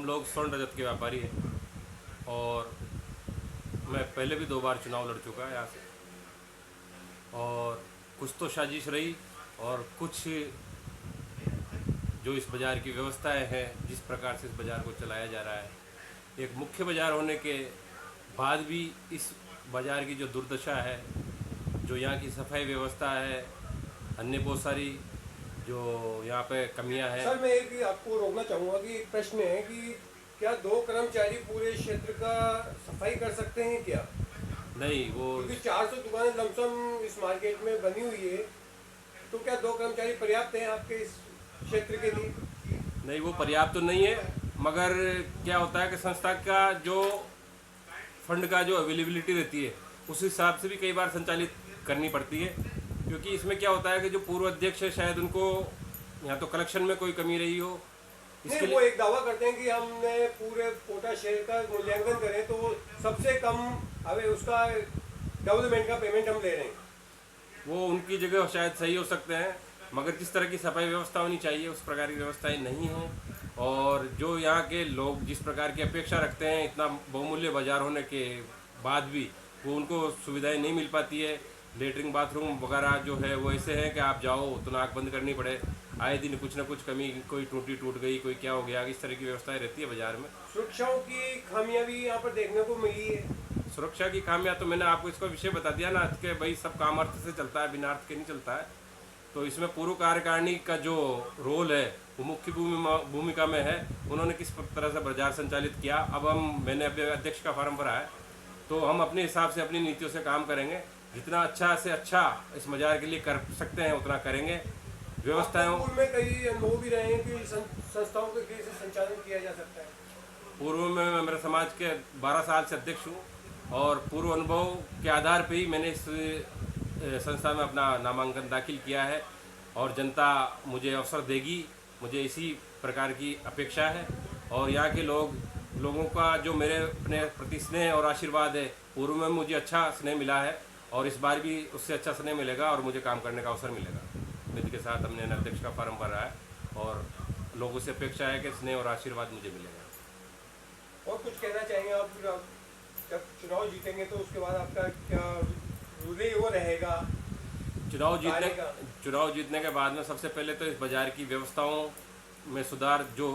हम लोग स्वर्ण रजत के व्यापारी हैं और मैं पहले भी 2 बार चुनाव लड़ चुका है यहाँ से। और कुछ तो साजिश रही और कुछ जो इस बाज़ार की व्यवस्थाएं हैं, जिस प्रकार से इस बाज़ार को चलाया जा रहा है, एक मुख्य बाज़ार होने के बाद भी इस बाज़ार की जो दुर्दशा है, जो यहाँ की सफाई व्यवस्था है, अन्य बहुत सारी जो यहाँ पे कमियां हैं। सर मैं एक आपको रोकना चाहूँगा कि एक प्रश्न है कि क्या 2 कर्मचारी पूरे क्षेत्र का सफाई कर सकते हैं क्या? नहीं, वो क्योंकि 400 दुकानें लमसम इस मार्केट में बनी हुई है, तो क्या 2 कर्मचारी पर्याप्त हैं आपके इस क्षेत्र के लिए? नहीं, वो पर्याप्त तो नहीं है, मगर क्या होता है कि संस्था का जो फंड का जो अवेलेबिलिटी रहती है उस हिसाब से भी कई बार संचालित करनी पड़ती है। क्योंकि इसमें क्या होता है कि जो पूर्व अध्यक्ष है, शायद उनको या तो कलेक्शन में कोई कमी रही हो, नहीं, इसके वो लिए एक दावा करते हैं कि हमने पूरे कोटा शहर का मूल्यांकन करें तो सबसे कम हमें उसका डेवलपमेंट का पेमेंट हम ले रहे हैं। वो उनकी जगह शायद सही हो सकते हैं, मगर जिस तरह की सफाई व्यवस्था होनी चाहिए उस प्रकार की व्यवस्थाएं नहीं हैं। और जो यहाँ के लोग जिस प्रकार की अपेक्षा रखते हैं, इतना बहुमूल्य बाजार होने के बाद भी वो उनको सुविधाएं नहीं मिल पाती है। लेटरिन बाथरूम वगैरह जो है वो ऐसे हैं कि आप जाओ तो नाक बंद करनी पड़े, आए दिन कुछ ना कुछ कमी, कोई टूटी टूट गई, कोई क्या हो गया, इस तरह की व्यवस्थाएं रहती है बाज़ार में। सुरक्षाओं की खामियां भी यहाँ पर देखने को मिली है। सुरक्षा की खामियां तो मैंने आपको इसका विषय बता दिया ना कि भाई सब काम अर्थ से चलता है, बिना अर्थ के नहीं चलता है। तो इसमें पूर्व कार्यकारिणी का जो रोल है वो मुख्य भूमिका में है। उन्होंने किस तरह से बाजार संचालित किया, अब मैंने अपने अध्यक्ष का फॉर्म भरा है, तो हम अपने हिसाब से अपनी नीतियों से काम करेंगे। जितना अच्छा से अच्छा इस बाजार के लिए कर सकते हैं उतना करेंगे। व्यवस्थाएं पूर्व में कई अनुभव भी रहे हैं कि संस्थाओं के कैसे संचालन किया जा सकता है। पूर्व में मैं मेरे समाज के 12 साल से अध्यक्ष हूँ और पूर्व अनुभव के आधार पर ही मैंने इस संस्था में अपना नामांकन दाखिल किया है और जनता मुझे अवसर देगी, मुझे इसी प्रकार की अपेक्षा है। और यहाँ के लोगों का जो मेरे अपने प्रति स्नेह और आशीर्वाद है, पूर्व में मुझे अच्छा स्नेह मिला है और इस बार भी उससे अच्छा स्नेह मिलेगा और मुझे काम करने का अवसर मिलेगा। निधि के साथ हमने अध्यक्ष का फॉर्म भरा है और लोगों से अपेक्षा है कि स्नेह और आशीर्वाद मुझे मिलेगा। और कुछ कहना चाहेंगे आप? जब चुनाव जीतेंगे तो उसके बाद आपका क्या रूल वो रहेगा? चुनाव जीतने के बाद में सबसे पहले तो इस बाज़ार की व्यवस्थाओं में सुधार, जो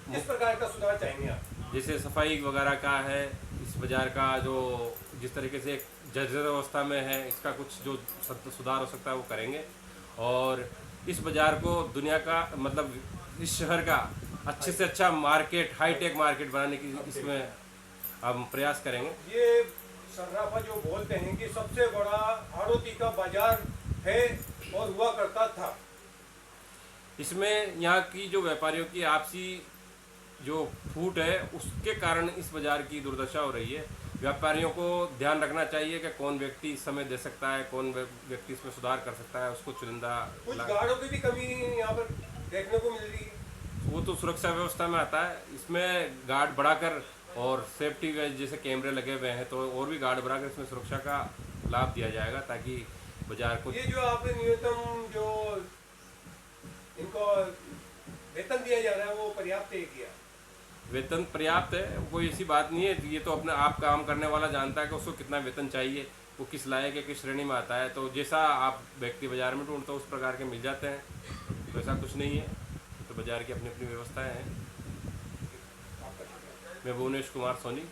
किस प्रकार का सुधार चाहेंगे आप? जैसे सफाई वगैरह का है, इस बाज़ार का जो जिस तरीके से जर्जर अवस्था में है, इसका कुछ जो सुधार हो सकता है वो करेंगे। और इस बाज़ार को दुनिया का मतलब इस शहर का अच्छे से अच्छा मार्केट, हाईटेक मार्केट बनाने की इसमें हम प्रयास करेंगे। ये सर्राफा जो बोलते हैं कि सबसे बड़ा आड़ोती का बाजार है और हुआ करता था, इसमें यहाँ की जो व्यापारियों की आपसी जो फूट है उसके कारण इस बाज़ार की दुर्दशा हो रही है। व्यापारियों को ध्यान रखना चाहिए कि कौन व्यक्ति इस समय दे सकता है, कौन व्यक्ति इसमें सुधार कर सकता है, उसको चुनिंदा। कुछ गार्डों की भी कमी यहाँ पर देखने को मिल रही है। वो तो सुरक्षा व्यवस्था में आता है, इसमें गार्ड बढ़ाकर और सेफ्टी जैसे कैमरे लगे हुए हैं तो और भी गार्ड बढ़ाकर इसमें सुरक्षा का लाभ दिया जाएगा ताकि बाजार को। ये जो आपने न्यूनतम जो इनको वेतन दिया जा रहा है वो पर्याप्त है क्या? वेतन पर्याप्त है, कोई ऐसी बात नहीं है। ये तो अपने आप काम करने वाला जानता है कि उसको कितना वेतन चाहिए, वो किस लायक है, किस श्रेणी में आता है। तो जैसा आप व्यक्ति बाज़ार में ढूंढते हो उस प्रकार के मिल जाते हैं, तो ऐसा कुछ नहीं है। तो बाज़ार की अपनी अपनी व्यवस्थाएं हैं। मैं भुवनेश कुमार सोनी।